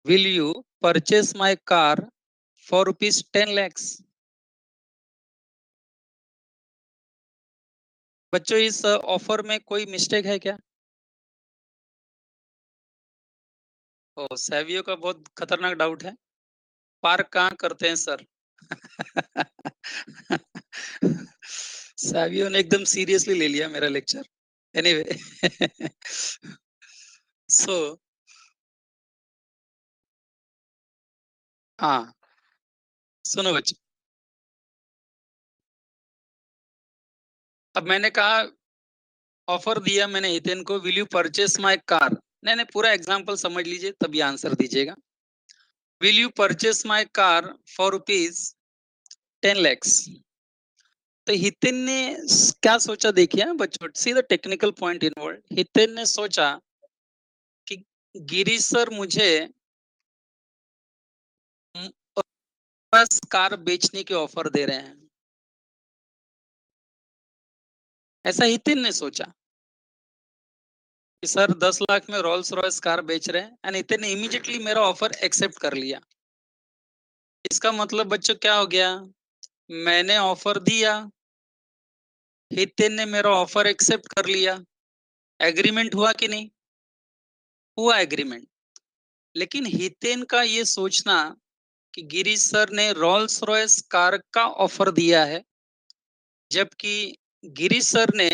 will you purchase my car for rupees 10 lakhs? बच्चों इस offer में कोई मिस्टेक है क्या? ओ, सैवियो का बहुत खतरनाक डाउट है। पार्क कहाँ करते हैं सर? सैवियो ने एकदम सीरियसली ले लिया मेरा लेक्चर। एनीवे, सो हाँ, सुनो बच्चों। अब मैंने कहा, ऑफर दिया मैंने हितेन को, will you purchase my car. नहीं नहीं, पूरा एग्जांपल समझ लीजिए तभी आंसर दीजिएगा। Will you purchase my car for rupees 10 lakhs? तो हितेन ने क्या सोचा देखिए बच्चों, see the technical point involve. Hiten ने सोचा कि गिरीश सर मुझे बस कार बेचने की ऑफर दे रहे हैं, ऐसा हितेन ने सोचा कि सर 10 लाख में रोल्स रॉयस कार बेच रहे हैं, एंड हितेन ने इमीडिएटली मेरा ऑफर एक्सेप्ट कर लिया। इसका मतलब बच्चों क्या हो गया? मैंने ऑफर दिया, हितेन ने मेरा ऑफर एक्सेप्ट कर लिया। एग्रीमेंट हुआ कि नहीं? हुआ एग्रीमेंट। लेकिन हितेन का ये सोचना कि गिरीश सर ने रोल्स रॉयस कार का ऑफर दिया है, जबकि गिरीश सर ने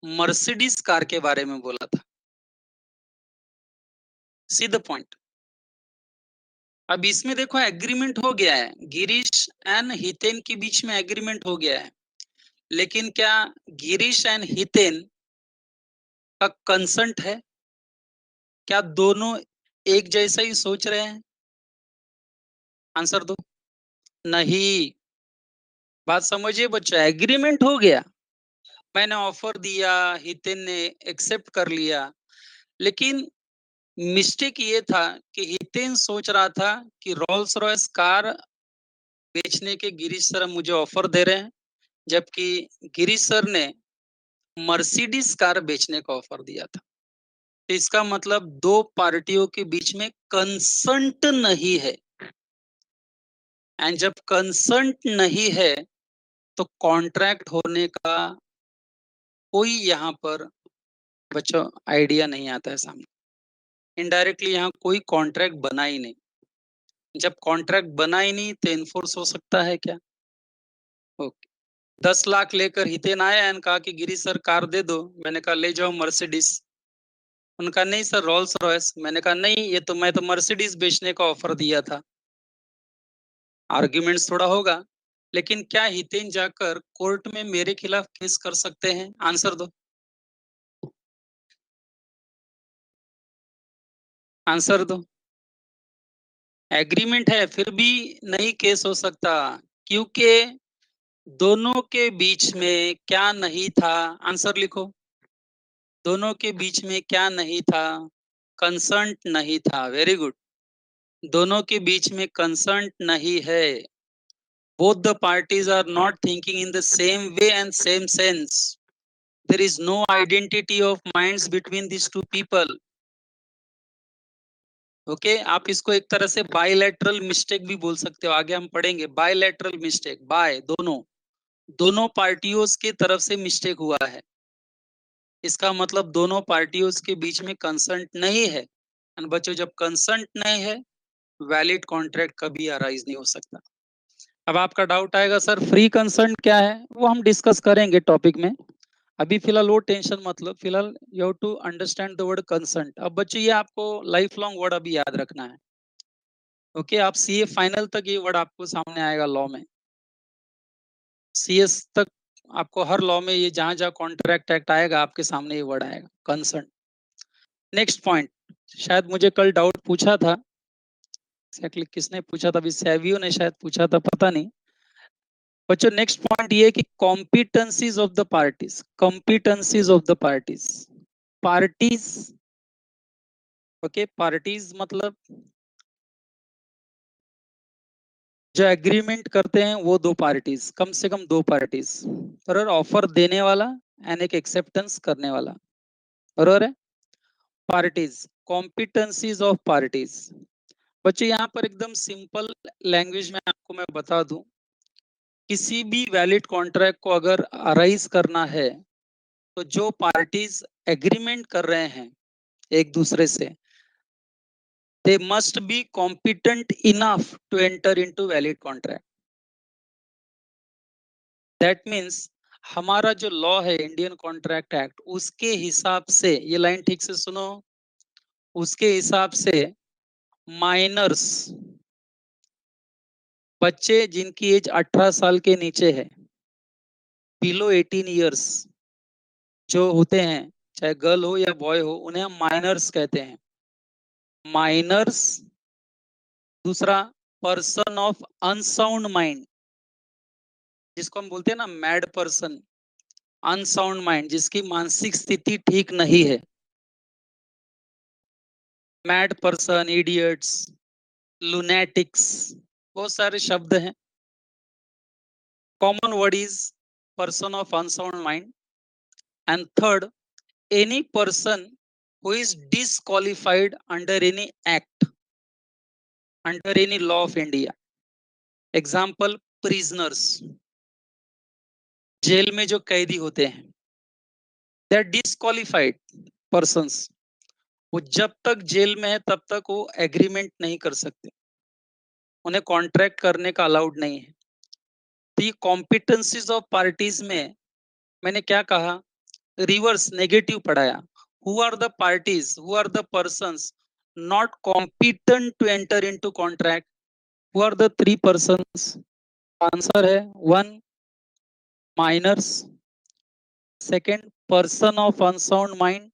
मर्सिडीज कार के बारे में बोला था। See the point. अब इसमें देखो एग्रीमेंट हो गया है, गिरीश एंड हितेन के बीच में एग्रीमेंट हो गया है। लेकिन क्या गिरीश एंड हितेन का कंसेंट है? क्या दोनों एक जैसा ही सोच रहे हैं? आंसर दो। नहीं, बात समझिए बच्चों, एग्रीमेंट हो गया, मैंने ऑफर दिया, हितेन ने एक्सेप्ट कर लिया। लेकिन मिस्टेक ये था कि हितेन सोच रहा था कि रोल्स रॉयस कार बेचने के गिरीश सर मुझे ऑफर दे रहे हैं, जबकि गिरीश सर ने मर्सिडीज कार बेचने का ऑफर दिया था। तो इसका मतलब दो पार्टियों के बीच में कंसेंट नहीं है, एंड जब कंसेंट नहीं है तो कॉन्ट्रैक्ट होने का कोई यहाँ पर बच्चों आइडिया नहीं आता है सामने। इनडायरेक्टली यहाँ कोई कॉन्ट्रैक्ट बना ही नहीं। जब कॉन्ट्रैक्ट बना ही नहीं तो इन्फोर्स हो सकता है क्या? ओके। 10 लाख लेकर हितेन आया एंड कहा कि गिरी सर कार दे दो। मैंने कहा ले जाओ मर्सिडीज। उनका नहीं सर रोल्स रॉयस। मैंने कहा नहीं, ये तो मैं तो मर्सिडीज बेचने का ऑफर दिया था। आर्ग्यूमेंट्स थोड़ा होगा। लेकिन क्या हितेन जाकर कोर्ट में मेरे खिलाफ केस कर सकते हैं? आंसर दो, आंसर दो। एग्रीमेंट है फिर भी नहीं केस हो सकता, क्योंकि दोनों के बीच में क्या नहीं था? आंसर लिखो। दोनों के बीच में क्या नहीं था? कंसर्ट नहीं था। Very good. दोनों के बीच में कंसर्ट नहीं है। Both the parties are not thinking in the same way and same sense. There is no identity of minds between this two people. Okay, आप इसको एक तरह से बायलैटरल मिस्टेक भी बोल सकते हो। आगे हम पढ़ेंगे बायलैटरल मिस्टेक। बाय दोनों, दोनों पार्टियों की तरफ से मिस्टेक हुआ है। इसका मतलब दोनों पार्टियों के बीच में कंसेंट नहीं है। एंड बच्चों जब कंसेंट नहीं है, वैलिड कॉन्ट्रैक्ट कभी अराइज नहीं हो सकता। अब आपका डाउट आएगा सर फ्री कंसेंट क्या है? वो हम डिस्कस करेंगे टॉपिक में। अभी फिलहाल वो टेंशन मतलब, फिलहाल you have to understand the word consent. अब बच्चों ये आपको लाइफ लॉन्ग वर्ड अभी याद रखना है। ओके, आप सीए फाइनल तक ये वर्ड आपको सामने आएगा लॉ में। सीएस तक आपको हर लॉ में ये जहां जहां कॉन्ट्रैक्ट एक्ट आएगा आपके सामने ये वर्ड आएगा, कंसेंट। नेक्स्ट पॉइंट, शायद मुझे कल डाउट पूछा था, एक्जैक्टली किसने पूछा था, अभी सैवियो ने शायद पूछा था, पता नहीं। बच्चों नेक्स्ट पॉइंट ये है कि competencies of the parties. Competencies of the parties, parties. Okay, parties मतलब जो एग्रीमेंट करते हैं वो दो पार्टीज, कम से कम दो पार्टीज। और ऑफर देने वाला एंड एक एक्सेप्टेंस करने वाला। बरोबर है? Parties, competencies of parties. बच्चे यहाँ पर एकदम सिंपल लैंग्वेज में आपको मैं बता दूं, किसी भी वैलिड कॉन्ट्रैक्ट को अगर अराइज करना है तो जो पार्टीज एग्रीमेंट कर रहे हैं एक दूसरे से, they must be competent enough to enter into valid contract. That means हमारा जो लॉ है इंडियन कॉन्ट्रैक्ट एक्ट, उसके हिसाब से, ये लाइन ठीक से सुनो, उसके हिसाब से माइनर्स, बच्चे जिनकी एज 18 साल के नीचे है, बिलो 18 इयर्स जो होते हैं, चाहे गर्ल हो या बॉय हो, उन्हें हम माइनर्स कहते हैं। माइनर्स। दूसरा, पर्सन ऑफ अनसाउंड माइंड, जिसको हम बोलते हैं ना मैड पर्सन, अनसाउंड माइंड, जिसकी मानसिक स्थिति ठीक नहीं है। मैड पर्सन, इडियट्स, लुनेटिक्स, बहुत सारे शब्द हैं। Common word is person of unsound mind. And third, any person who is disqualified under any act, under any law of India. Example, prisoners, jail में जो कैदी होते हैं, they are disqualified persons. वो जब तक जेल में है तब तक वो एग्रीमेंट नहीं कर सकते, उन्हें कॉन्ट्रैक्ट करने का अलाउड नहीं है। तो ये कॉम्पिटेंसीज ऑफ पार्टीज में मैंने क्या कहा, रिवर्स नेगेटिव पढ़ाया। Who are the parties, who are the persons not competent to enter into contract? Who are the three persons? Answer है one, minors, second person of unsound mind.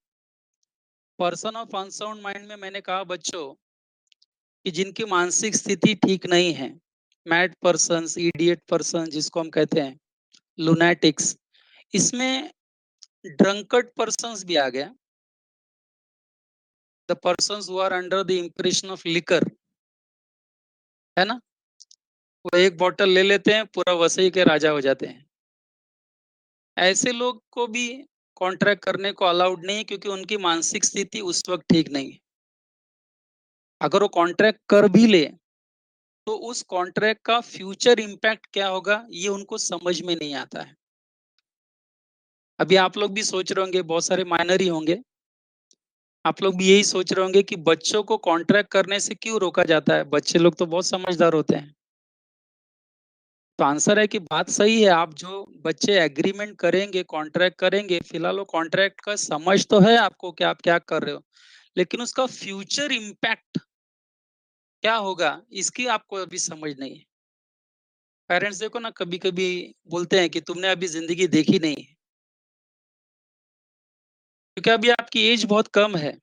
Person of unsound mind में मैंने कहा बच्चों कि जिनकी मानसिक स्थिति ठीक नहीं है, मैड पर्सन्स, इडियट पर्सन जिसको हम कहते हैं, लुनेटिक्स। इसमें ड्रंकर्ड पर्सन्स भी आ गया, the persons who are under the impression of liquor, है ना, वो एक बोतल ले लेते हैं, पूरा वसई के राजा हो जाते हैं। ऐसे लोग को भी कॉन्ट्रैक्ट करने को अलाउड नहीं, क्योंकि उनकी मानसिक स्थिति उस वक्त ठीक नहीं है। अगर वो कॉन्ट्रैक्ट कर भी ले तो उस कॉन्ट्रैक्ट का फ्यूचर इम्पैक्ट क्या होगा ये उनको समझ में नहीं आता है। अभी आप लोग भी सोच रहे होंगे, बहुत सारे माइनर ही होंगे, आप लोग भी यही सोच रहे होंगे कि बच्चों को कॉन्ट्रैक्ट करने से क्यों रोका जाता है, बच्चे लोग तो बहुत समझदार होते हैं। तो आंसर है कि बात सही है, आप जो बच्चे एग्रीमेंट करेंगे, कॉन्ट्रैक्ट करेंगे, फिलहाल वो कॉन्ट्रैक्ट का समझ तो है आपको कि आप क्या कर रहे हो, लेकिन उसका फ्यूचर इम्पैक्ट क्या होगा इसकी आपको अभी समझ नहीं है। पेरेंट्स देखो ना, कभी कभी बोलते हैं कि तुमने अभी जिंदगी देखी नहीं, क्योंकि अभी आपकी एज बहुत कम है,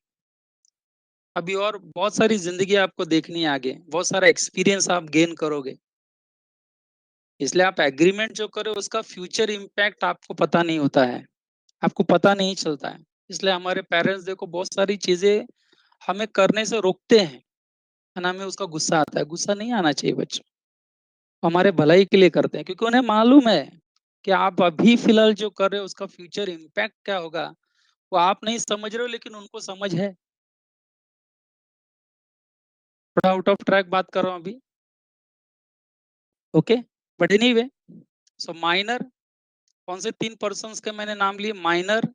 अभी और बहुत सारी जिंदगी आपको देखनी है आगे, बहुत सारा एक्सपीरियंस आप गेन करोगे। इसलिए आप एग्रीमेंट जो करो उसका फ्यूचर इम्पैक्ट आपको पता नहीं होता है, आपको पता नहीं चलता है। इसलिए हमारे पेरेंट्स देखो बहुत सारी चीजें हमें करने से रोकते हैं, और हमें उसका गुस्सा आता है। गुस्सा नहीं आना चाहिए बच्चों, हमारे भलाई के लिए करते हैं, क्योंकि उन्हें मालूम है कि आप अभी फिलहाल जो कर रहे हो उसका फ्यूचर इम्पैक्ट क्या होगा, वो आप नहीं समझ रहे हो लेकिन उनको समझ है। थोड़ा आउट ऑफ ट्रैक बात कर रहा हूँ अभी, okay, but anyway, so minor, कौन से तीन पर्सन्स के मैंने नाम लिए, minor,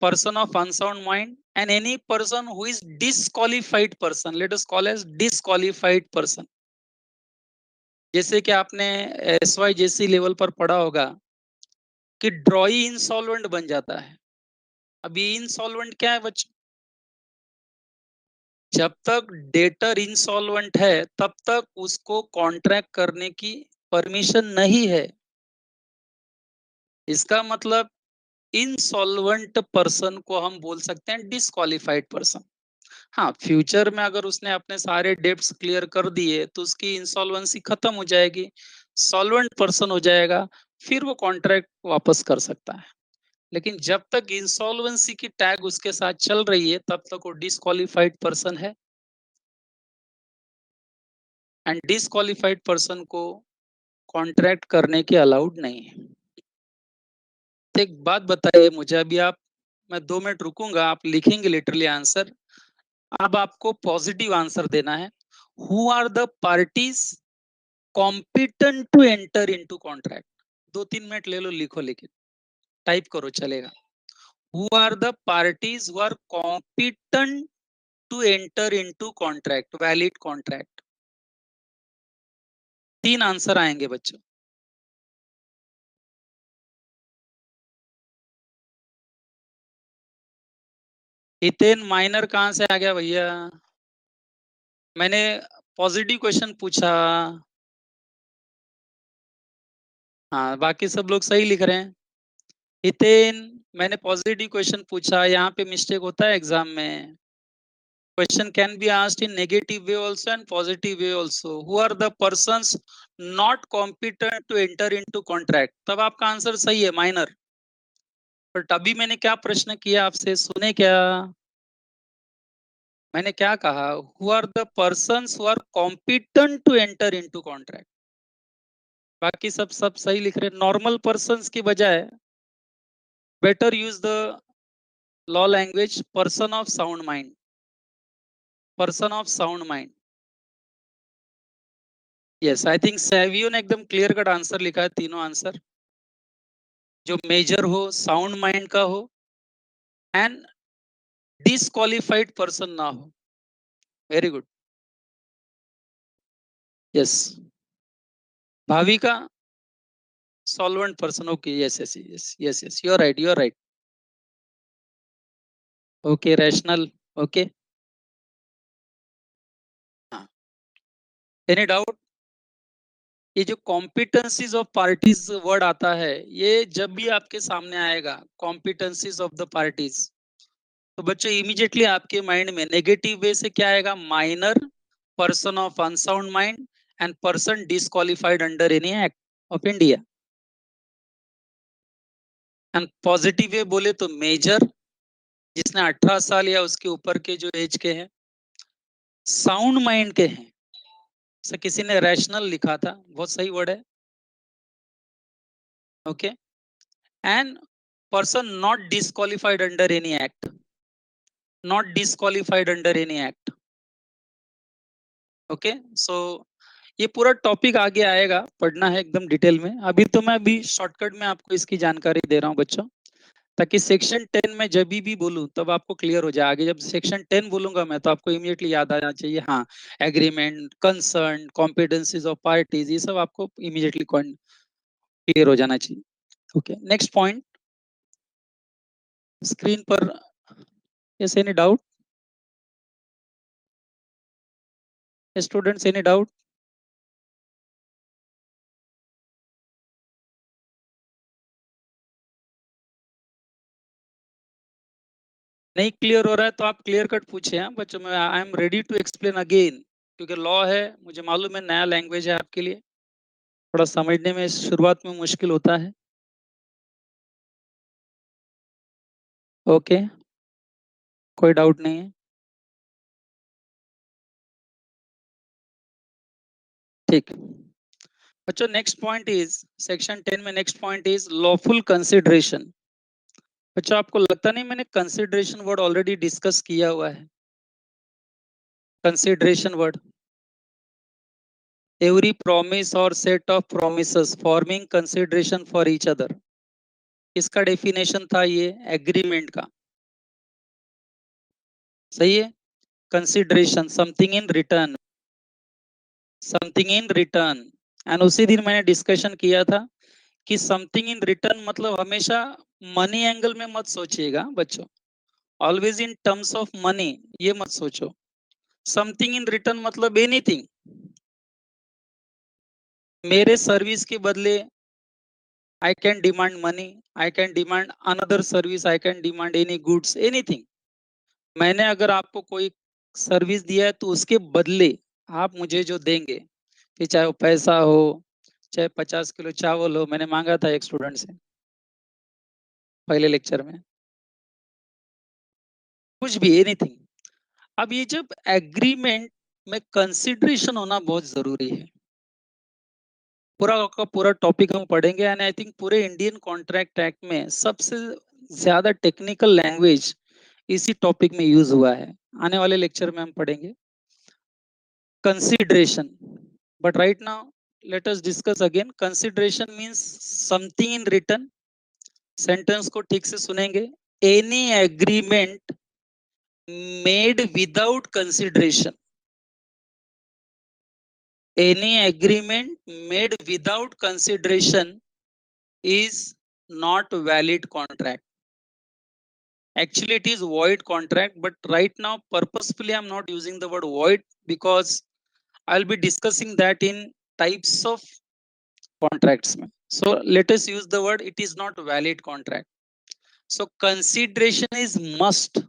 person of unsound mind, and any person who is disqualified person, let us call as disqualified person. जैसे कि आपने SYJC लेवल पर पढ़ा होगा कि ड्रॉई इंसॉल्वेंट बन जाता है। अभी इंसॉल्वेंट क्या है बच्चों? जब तक डेटर इंसॉल्वेंट है तब तक उसको कॉन्ट्रैक्ट करने की परमिशन नहीं है। इसका मतलब इंसॉल्वेंट पर्सन को हम बोल सकते हैं डिसक्वालिफाइड पर्सन। हाँ, फ्यूचर में अगर उसने अपने सारे डेब्ट्स क्लियर कर दिए तो उसकी इंसॉल्वेंसी खत्म हो जाएगी, सॉल्वेंट पर्सन हो जाएगा, फिर वो कॉन्ट्रैक्ट वापस कर सकता है। लेकिन जब तक इंसॉल्वेंसी की टैग उसके साथ चल रही है तब तक वो डिसक्वालिफाइड पर्सन है, एंड डिसक्वालिफाइड पर्सन को कॉन्ट्रैक्ट करने के अलाउड नहीं है। तो एक बात बताइए मुझे अभी आप, मैं 2 मिनट रुकूंगा, आप लिखेंगे लिटरली आंसर। अब आपको पॉजिटिव आंसर देना है। Who are the parties competent to enter into contract? 2-3 minute ले लो, लिखो, लेकिन टाइप करो चलेगा। Who are the parties who are competent to enter into contract, valid contract? 3 answer आएंगे बच्चों। इथेन माइनर कहां से आ गया भैया? मैंने पॉजिटिव क्वेश्चन पूछा। हाँ, बाकी सब लोग सही लिख रहे हैं। इथेन, मैंने पॉजिटिव क्वेश्चन पूछा, यहाँ पे मिस्टेक होता है एग्जाम में। Question can be asked in negative way also and positive way also. Who are the persons not competent to enter into contract? तब आपका आंसर सही है, माइनर। बट अभी मैंने क्या प्रश्न किया आपसे, सुने क्या? मैंने क्या कहा? Who are the persons who are competent to enter into contract? बाकी सब सही लिख रहे। नॉर्मल पर्सन्स की बजाय better use the law language, person of sound mind, person of sound mind. Yes, I think Savio ने एकदम क्लियर कट आंसर लिखा है, तीनों आंसर। जो मेजर हो, साउंड माइंड का हो, एंड डिसक्वालिफाइड पर्सन ना हो। Very good. Yes, Bhavika, solvent person. Okay, yes yes yes yes yes, you are right, you are right. Okay, rational. Okay, हाँ। Any doubt? ये जो कॉम्पिटेंसीज ऑफ पार्टीज वर्ड आता है, ये जब भी आपके सामने आएगा, कॉम्पिटेंसीज ऑफ द पार्टीज, तो बच्चों इमीडिएटली आपके माइंड में नेगेटिव वे से क्या आएगा? Minor, person of unsound mind, and person disqualified under any act of India. And positive way बोले तो मेजर, जिसने 18 साल या उसके ऊपर के जो एज के हैं, साउंड माइंड के हैं। से किसी ने रैशनल लिखा था, बहुत सही वर्ड है। Okay, and person not disqualified under any act, not disqualified under any act. Okay, so ये पूरा टॉपिक आगे आएगा, पढ़ना है एकदम डिटेल में। अभी तो मैं अभी शॉर्टकट में आपको इसकी जानकारी दे रहा हूँ बच्चों, ताकि सेक्शन 10 में जब भी बोलूं तब आपको क्लियर हो जाए। आगे जब सेक्शन 10 बोलूंगा मैं, तो आपको इमीडिएटली याद आ जाना चाहिए, हाँ, agreement, concern, competencies of parties, ये सब आपको इमीडिएटली क्लियर हो जाना चाहिए। ओके, नेक्स्ट पॉइंट स्क्रीन पर। Yes, any doubt students, any doubt? नहीं क्लियर हो रहा है तो आप क्लियर कट पूछे। हाँ बच्चों, मैं I am ready to explain again, क्योंकि लॉ है, मुझे मालूम है नया लैंग्वेज है आपके लिए, थोड़ा समझने में शुरुआत में मुश्किल होता है। ओके, कोई डाउट नहीं है, ठीक। बच्चों नेक्स्ट पॉइंट इज, सेक्शन 10 में next point is lawful consideration. बच्चों आपको लगता नहीं मैंने कंसिडरेशन वर्ड ऑलरेडी डिस्कस किया हुआ है? कंसिडरेशन वर्ड, एवरी प्रॉमिस और set of promises forming consideration for each other, इसका डेफिनेशन था ये एग्रीमेंट का। सही है, consideration something in return, something in return. And उसी दिन मैंने डिस्कशन किया था कि समथिंग इन रिटर्न मतलब हमेशा मनी एंगल में मत सोचिएगा बच्चों, always in terms of money, ये मत सोचो। समथिंग इन रिटर्न मतलब एनीथिंग, मेरे सर्विस के बदले I can demand money, I can demand another service, I can demand any goods, anything. मैंने अगर आपको कोई सर्विस दिया है तो उसके बदले आप मुझे जो देंगे, कि चाहे वो पैसा हो, चाहे 50 किलो चावल हो, मैंने मांगा था एक स्टूडेंट से पहले लेक्चर में, कुछ भी, एनीथिंग। अब ये जब एग्रीमेंट में कंसिडरेशन होना बहुत जरूरी है, पूरा का पूरा टॉपिक हम पढ़ेंगे। एंड आई थिंक पूरे इंडियन कॉन्ट्रैक्ट एक्ट में सबसे ज्यादा टेक्निकल लैंग्वेज इसी टॉपिक में यूज हुआ है, आने वाले लेक्चर में हम पढ़ेंगे। consideration. But right now, let us discuss again. Consideration means something in written. Sentence को ठीक से सुनेंगे. Any agreement made without consideration. Any agreement made without consideration is not valid contract. Actually, it is void contract, but right now, purposefully, I'm not using the word void because I'll be discussing that in types of contracts. So let us use the word it is not valid contract. So consideration is must.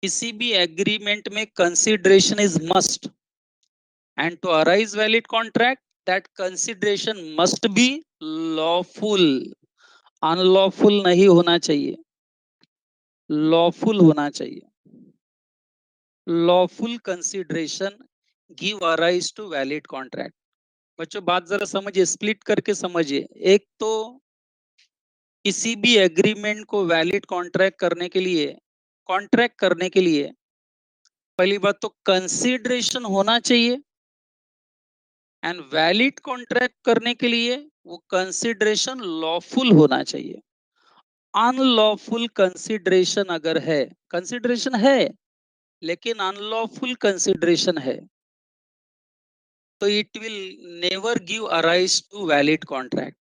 किसी भी agreement में consideration is must, and to arise valid contract that consideration must be lawful. Unlawful नहीं होना चाहिए, lawful होना चाहिए. Lawful consideration give arise to valid contract. बच्चों बात जरा समझिए, स्प्लिट करके समझिए. एक तो किसी भी एग्रीमेंट को वैलिड कॉन्ट्रैक्ट करने के लिए पहली बात तो कंसिडरेशन होना चाहिए, एंड वैलिड कॉन्ट्रैक्ट करने के लिए वो कंसिडरेशन लॉफुल होना चाहिए. अनलॉफुल कंसिडरेशन अगर है, कंसिडरेशन है लेकिन अनलॉफुल कंसिडरेशन है, तो it will never give arise to valid contract.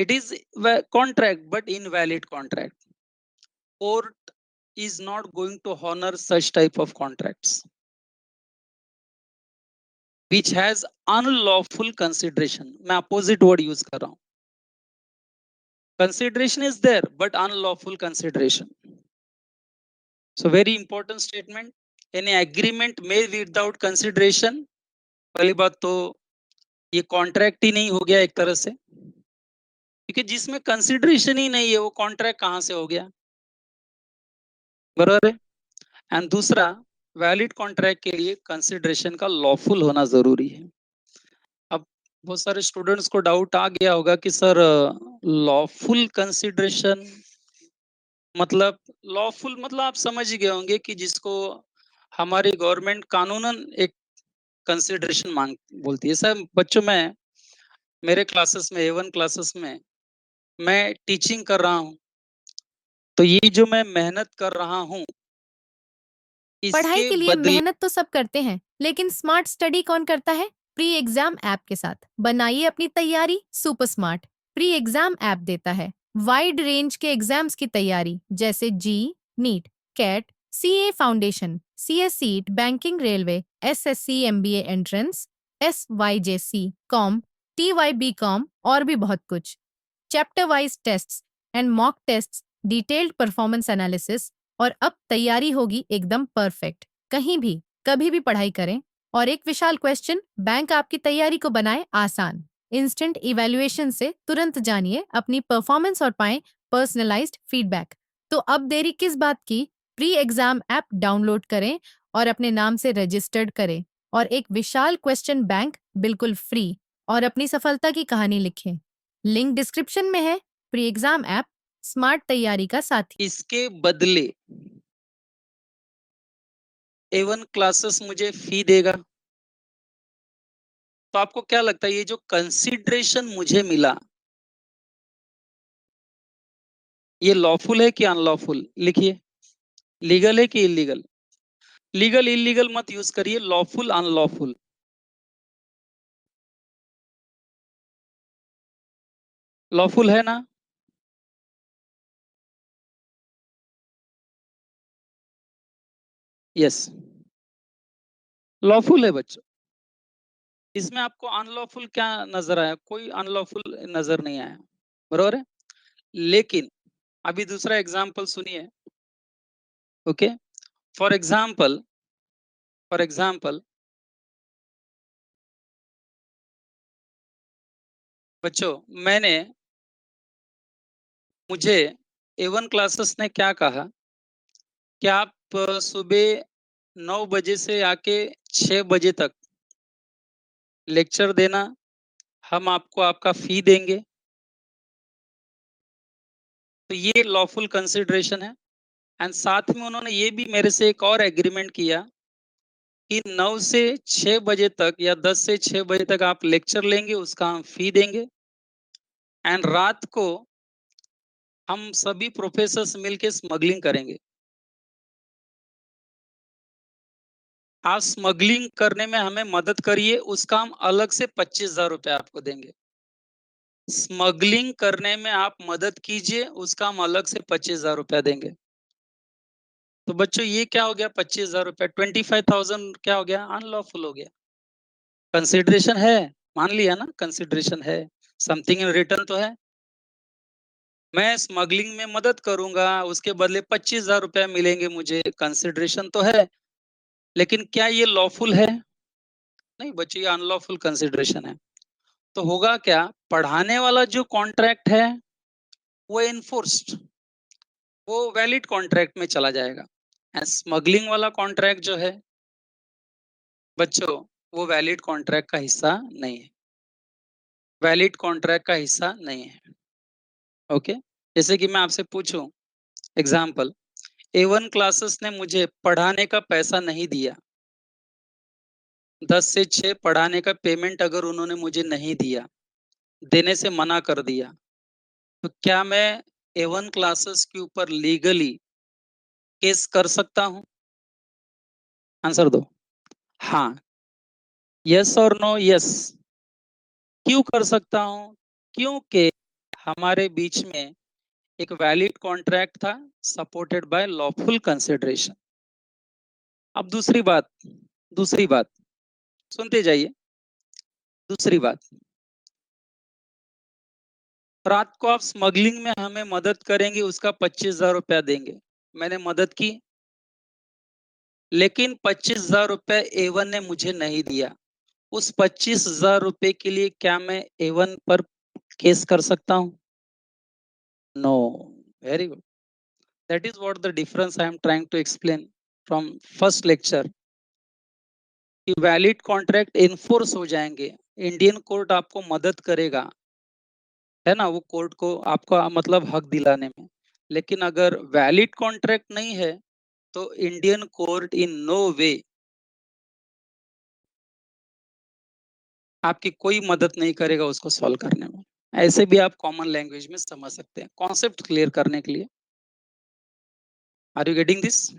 It is contract but invalid contract. Court is not going to honor such type of contracts which has unlawful consideration. मैं opposite word use कर रहा हूं. Consideration is there but unlawful consideration. So very important statement. Any agreement made without consideration, पहली बात तो ये contract ही नहीं हो गया एक तरह से, क्योंकि जिसमें कंसिडरेशन ही नहीं है वो कॉन्ट्रैक्ट कहां से हो गया. बराबर है. एंड दूसरा, वैलिड कॉन्ट्रैक्ट के लिए कंसिडरेशन का लॉफुल होना जरूरी है. अब बहुत सारे स्टूडेंट्स को डाउट आ गया होगा कि सर लॉफुल कंसिडरेशन मतलब, लॉफुल मतलब आप समझ ही गए होंगे कि जिसको हमारी गवर्नमेंट कानूनन एक कंसिडरेशन मांग बोलती है. सर बच्चों में मेरे क्लासेस में A1 क्लासेस में मैं टीचिंग कर रहा हूँ, तो ये जो मैं मेहनत कर रहा हूँ पढ़ाई इसके के लिए बदले मेहनत तो सब करते हैं, लेकिन स्मार्ट स्टडी कौन करता है? प्री एग्जाम ऐप के साथ बनाइए अपनी तैयारी super smart. Pre exam app देता है वाइड रेंज के एग्जाम्स की तैयारी, जैसे JEE, NEET, CAT, CA foundation, CS सीट, banking, railway, SSC, MBA entrance, SYJC, com, TYB com और भी बहुत कुछ. Chapter wise tests and mock tests, detailed performance analysis, और अब तैयारी होगी एकदम परफेक्ट. कहीं भी कभी भी पढ़ाई करें. और एक विशाल क्वेश्चन बैंक आपकी तैयारी को बनाए आसान. इंस्टेंट इवैल्यूएशन से तुरंत जानिए अपनी परफॉर्मेंस और पाएं पर्सनलाइज्ड फीडबैक. तो अब देरी किस बात की? प्री एग्जाम ऐप डाउनलोड करें और अपने नाम से रजिस्टर्ड करें और एक विशाल क्वेश्चन बैंक बिल्कुल फ्री और अपनी सफलता की कहानी लिखें. लिंक डिस्क्रिप्शन में है. प्री एग्जाम ऐप स्मार्ट तैयारी का साथी. इसके बदले A1 क्लासेस मुझे फी देगा. तो आपको क्या लगता है ये जो कंसिडरेशन मुझे मिला ये लॉफुल है कि अनलॉफुल? लिखिए, लीगल है कि इलीगल? लीगल इलीगल मत यूज करिए, लॉफुल अनलॉफुल. लॉफुल है ना? यस, लॉफुल है बच्चों. इसमें आपको अनलॉफुल क्या नजर आया? कोई अनलॉफुल नजर नहीं आया. बरोबर है. लेकिन अभी दूसरा एग्जाम्पल सुनिए. ओके, फॉर एग्जाम्पल बच्चों, मुझे A1 क्लासेस ने क्या कहा कि आप सुबह 9 बजे से आके 6 बजे तक लेक्चर देना, हम आपको आपका फी देंगे. तो ये लॉफुल कंसिडरेशन है. एंड साथ में उन्होंने ये भी मेरे से एक और एग्रीमेंट किया कि 9 से 6 बजे तक या 10 से 6 बजे तक आप लेक्चर लेंगे, उसका हम फी देंगे। एंड रात को हम सभी प्रोफेसर्स मिलके स्मगलिंग करेंगे। आप स्मगलिंग करने में हमें मदद करिए, उसका हम अलग से 25,000 रुपये आपको देंगे। स्मगलिंग करने में आप मदद कीजिए, उसका हम अलग से 25,000 रुपया देंगे। तो बच्चों ये क्या हो गया? 25,000 रुपया, 25,000 क्या हो गया? अनलॉफुल हो गया। कंसिडरेशन है, मान लिया ना, कंसिडरेशन है, समथिंग इन रिटर्न तो है। मैं स्मगलिंग में मदद करूंगा, उसके बदले 25,000 रुपया मिलेंगे मुझे, कंसिडरेशन तो है। लेकिन क्या ये लॉफुल है? नहीं बच्चों, ये अनलॉफुल कंसिडरेशन है। तो होगा क्या? पढ़ाने वाला जो कॉन्ट्रैक्ट है वो एनफोर्स्ड, वो वैलिड कॉन्ट्रैक्ट में चला जाएगा। एंड स्मगलिंग वाला कॉन्ट्रैक्ट जो है बच्चों, वो वैलिड कॉन्ट्रैक्ट का हिस्सा नहीं है, वैलिड कॉन्ट्रैक्ट का हिस्सा नहीं है। ओके, जैसे कि मैं आपसे पूछूं, एग्जाम्पल, A1 क्लासेस ने मुझे पढ़ाने का पैसा नहीं दिया, 10 से 6 पढ़ाने का पेमेंट अगर उन्होंने मुझे नहीं दिया, देने से मना कर दिया, तो क्या मैं A1 क्लासेस के ऊपर लीगली केस कर सकता हूं? आंसर दो। हाँ, यस और नो? यस। क्यों कर सकता हूं? क्योंकि हमारे बीच में एक वैलिड कॉन्ट्रैक्ट था, सपोर्टेड बाय लॉफुल कंसिडरेशन। अब दूसरी बात सुनते जाइए। दूसरी बात, रात को आप स्मगलिंग में हमें मदद करेंगे, उसका 25,000 रुपया देंगे। मैंने मदद की, लेकिन 25,000 रुपया A1 ने मुझे नहीं दिया। उस 25,000 रुपए के लिए क्या मैं A1 पर केस कर सकता हूं? No. Very good. That is what the difference I am trying to explain from first lecture, कि वैलिड कॉन्ट्रैक्ट इन्फोर्स हो जाएंगे, इंडियन कोर्ट आपको मदद करेगा, है ना, वो कोर्ट को आपका मतलब हक दिलाने में। लेकिन अगर वैलिड कॉन्ट्रैक्ट नहीं है तो इंडियन कोर्ट इन नो वे आपकी कोई मदद नहीं करेगा उसको सॉल्व करने में। ऐसे भी आप कॉमन लैंग्वेज में समझ सकते हैं, कॉन्सेप्ट क्लियर करने के लिए। Are you getting this?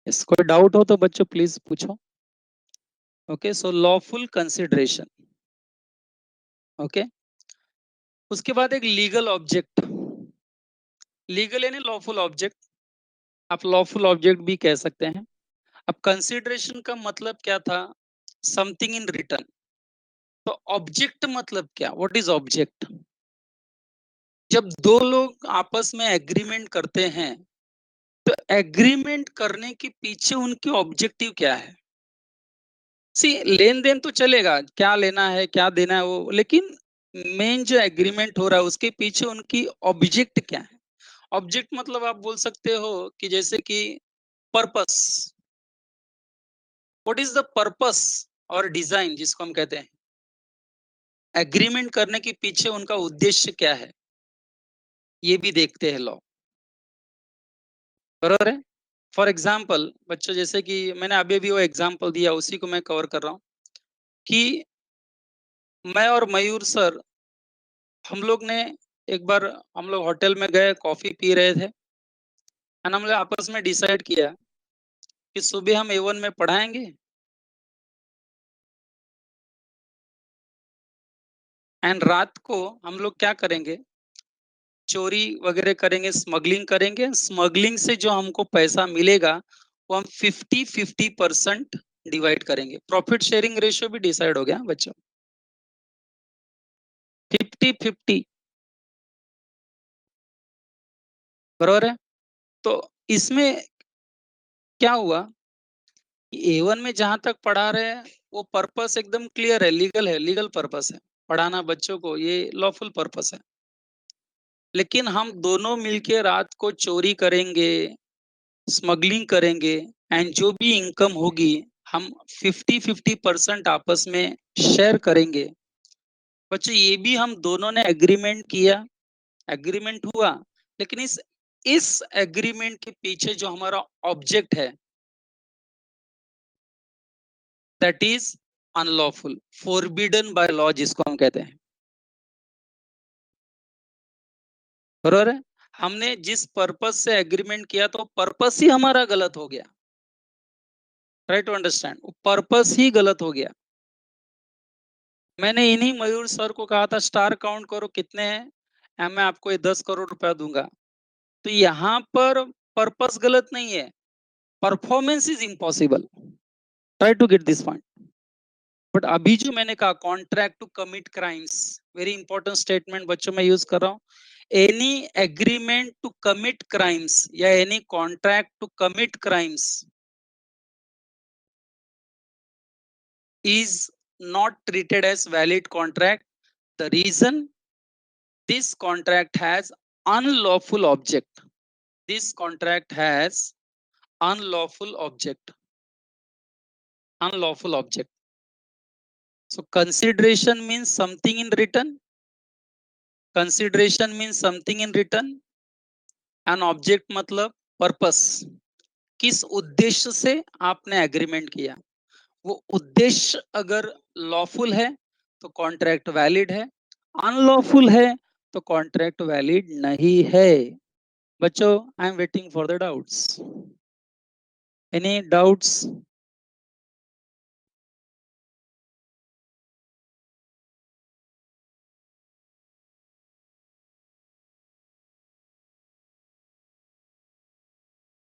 Yes, कोई डाउट हो तो बच्चों प्लीज पूछो। Okay, so lawful consideration. Okay, उसके बाद एक लीगल ऑब्जेक्ट, लीगल यानी लॉफुल ऑब्जेक्ट, आप लॉफुल ऑब्जेक्ट भी कह सकते हैं। अब कंसिडरेशन का मतलब क्या था? Something in return. तो ऑब्जेक्ट मतलब क्या? What is object? जब दो लोग आपस में एग्रीमेंट करते हैं, तो एग्रीमेंट करने के पीछे उनकी ऑब्जेक्टिव क्या है? सी, लेन देन तो चलेगा, क्या लेना है क्या देना है वो, लेकिन मेन जो एग्रीमेंट हो रहा है उसके पीछे उनकी ऑब्जेक्ट क्या है? ऑब्जेक्ट मतलब आप बोल सकते हो कि जैसे कि purpose. What is the purpose और डिजाइन जिसको हम कहते हैं, एग्रीमेंट करने के पीछे उनका उद्देश्य क्या है, ये भी देखते हैं लॉ। बरोबर है? फॉर एग्जाम्पल बच्चों, जैसे कि मैंने अभी अभी वो एग्जाम्पल दिया, उसी को मैं कवर कर रहा हूँ कि मैं और मयूर सर, हम लोग ने एक बार, हम लोग होटल में गए, कॉफी पी रहे थे, एंड हम लोग आपस में डिसाइड किया कि सुबह हम A1 में पढ़ाएंगे, एंड रात को हम लोग क्या करेंगे, चोरी वगैरह करेंगे, स्मगलिंग करेंगे। स्मगलिंग से जो हमको पैसा मिलेगा वो हम 50-50% डिवाइड करेंगे। प्रॉफिट शेयरिंग रेशियो भी डिसाइड हो गया बच्चों, 50-50। बरोबर है? तो इसमें क्या हुआ कि A1 में जहां तक पढ़ा रहे हैं वो पर्पस एकदम क्लियर है, लीगल है, लीगल पर्पस है, पढ़ाना बच्चों को, ये लॉफुल पर्पस है। लेकिन हम दोनों मिलके रात को चोरी करेंगे, स्मगलिंग करेंगे, एंड जो भी इनकम होगी हम 50-50% आपस में शेयर करेंगे। बच्चों ये भी हम दोनों ने एग्रीमेंट किया, एग्रीमेंट हुआ, लेकिन इस इस एग्रीमेंट के पीछे जो हमारा ऑब्जेक्ट है that is unlawful, forbidden by law जिसको हम कहते हैं, बरोबर है। हमने जिस पर्पस से एग्रीमेंट किया तो पर्पस ही हमारा गलत हो गया, ट्राई टू अंडरस्टैंड, पर्पस ही गलत हो गया। मैंने इन्हीं मयूर सर को कहा था स्टार काउंट करो कितने हैं, मैं आपको ये 10 करोड़ रुपया दूंगा। तो यहाँ पर पर्पस गलत नहीं है, performance is impossible, try to get this point. But अभी जो मैंने कहा contract to commit crimes, very important statement बच्चों मैं यूज कर रहा हूँ। Any agreement to commit crimes या any contract to commit crimes is not treated as valid contract. The reason this contract has unlawful object. This contract has unlawful object. Unlawful object. So consideration means something in return. Consideration means something in return. An object मतलब purpose. किस उद्देश्य से आपने agreement किया, वो उद्देश्य अगर lawful है तो कॉन्ट्रैक्ट वैलिड है, अनलॉफुल है तो कॉन्ट्रैक्ट वैलिड नहीं है। बच्चों I am waiting for the doubts, any doubts?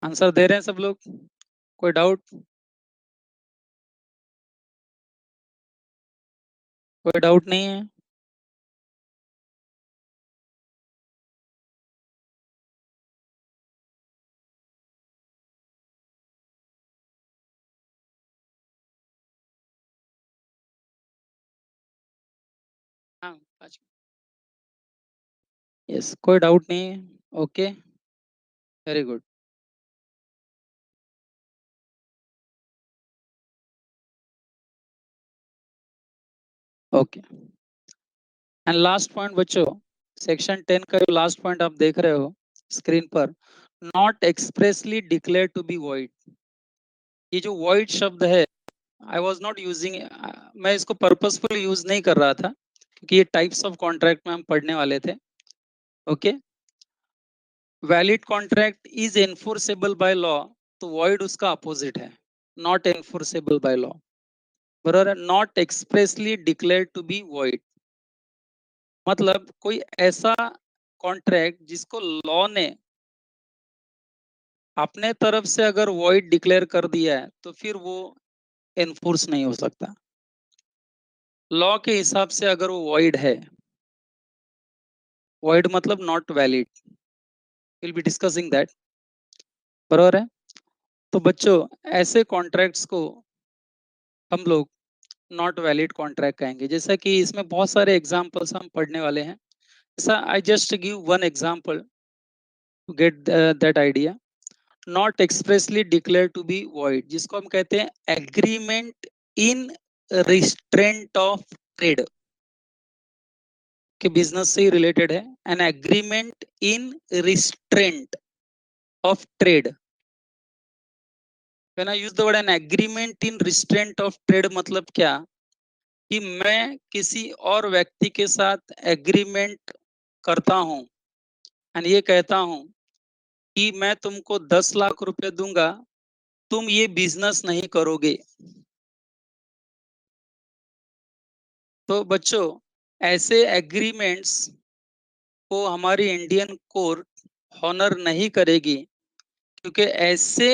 Answer दे रहे हैं सब लोग? कोई डाउट? कोई डाउट नहीं है? हाँ, यस, कोई डाउट नहीं है। Okay, very good. Okay, and last point बच्चों, सेक्शन 10 का जो लास्ट पॉइंट आप देख रहे हो स्क्रीन पर, not expressly declare to be void. ये जो वॉइड शब्द है, आई वॉज नॉट यूजिंग, मैं इसको पर्पसफुल यूज नहीं कर रहा था क्योंकि ये टाइप्स ऑफ कॉन्ट्रैक्ट में हम पढ़ने वाले थे। Okay, valid contract is enforceable by law, तो वॉइड उसका अपोजिट है, नॉट एनफोर्सेबल बाय लॉ, बराबर है। Not expressly declare to be void मतलब कोई ऐसा कॉन्ट्रैक्ट जिसको लॉ ने अपने तरफ से अगर वॉइड डिक्लेयर कर दिया है तो फिर वो एनफोर्स नहीं हो सकता। लॉ के हिसाब से अगर वो वॉइड है, वॉइड मतलब not valid, will be discussing that, बराबर है। तो बच्चों ऐसे कॉन्ट्रैक्ट्स को हम लोग नॉट वैलिड कॉन्ट्रैक्ट कहेंगे, जैसा कि इसमें बहुत सारे एग्जांपल्स हम पढ़ने वाले हैं। ऐसा I just give one example to get that idea. Not expressly declare to be void जिसको हम कहते हैं agreement in restraint of trade, के बिजनेस से ही रिलेटेड है। An agreement in restraint of trade, when I use the word an agreement in restraint of trade मतलब क्या, कि मैं किसी और व्यक्ति के साथ एग्रीमेंट करता हूं एंड ये कहता हूं कि मैं तुमको 10 लाख रुपए दूंगा, तुम ये बिजनेस नहीं करोगे। तो बच्चों ऐसे एग्रीमेंट्स को हमारी इंडियन कोर्ट हॉनर नहीं करेगी, क्योंकि ऐसे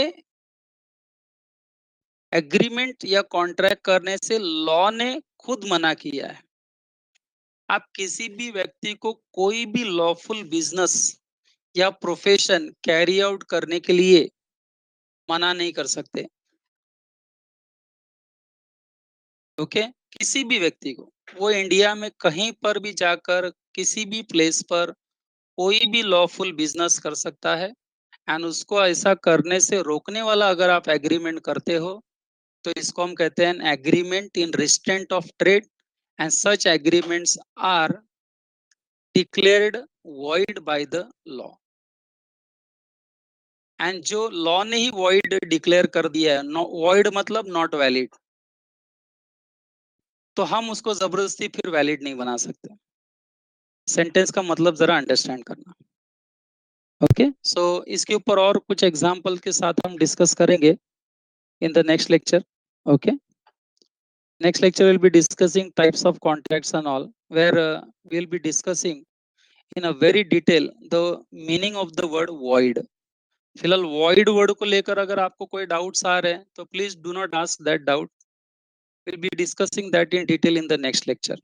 एग्रीमेंट या कॉन्ट्रैक्ट करने से लॉ ने खुद मना किया है। आप किसी भी व्यक्ति को कोई भी लॉफुल बिजनेस या प्रोफेशन कैरी आउट करने के लिए मना नहीं कर सकते। ओके, किसी भी व्यक्ति को, वो इंडिया में कहीं पर भी जाकर किसी भी प्लेस पर कोई भी लॉफुल बिजनेस कर सकता है एंड उसको ऐसा करने से रोकने वाला अगर आप एग्रीमेंट करते हो तो इसको हम कहते हैं agreement in restraint of trade, and such agreements are declared void by the law. And जो लॉ ने ही वॉइड डिक्लेयर कर दिया है, वॉइड मतलब नॉट वैलिड, तो हम उसको जबरदस्ती फिर वैलिड नहीं बना सकते। सेंटेंस का मतलब जरा अंडरस्टैंड करना। ओके, सो इसके ऊपर और कुछ एग्जांपल के साथ हम डिस्कस करेंगे in the next lecture. Okay, next lecture will be discussing types of contracts and all, where we'll be discussing in a very detail the meaning of the word void. फिलहाल void word को लेकर अगर आपको कोई doubts आ रहे हैं तो please do not ask that doubt, we'll be discussing that in detail in the next lecture.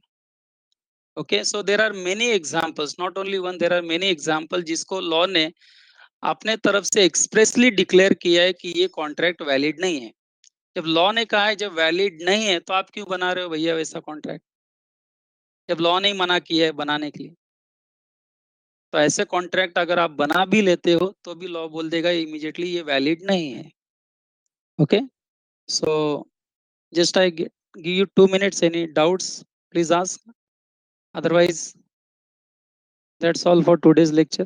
Okay, so there are many examples, not only one, there are many examples जिसको law ने अपने तरफ से expressly declare किया है कि ये contract valid नहीं है। जब लॉ ने कहा है जब वैलिड नहीं है तो आप क्यों बना रहे हो भैया वैसा कॉन्ट्रैक्ट, जब लॉ ने मना किया है बनाने के लिए। तो ऐसे कॉन्ट्रैक्ट अगर आप बना भी लेते हो तो भी लॉ बोल देगा इमीडिएटली ये वैलिड नहीं है। Okay, so just I give you 2 minutes, any doubts please ask, otherwise that's all for today's lecture.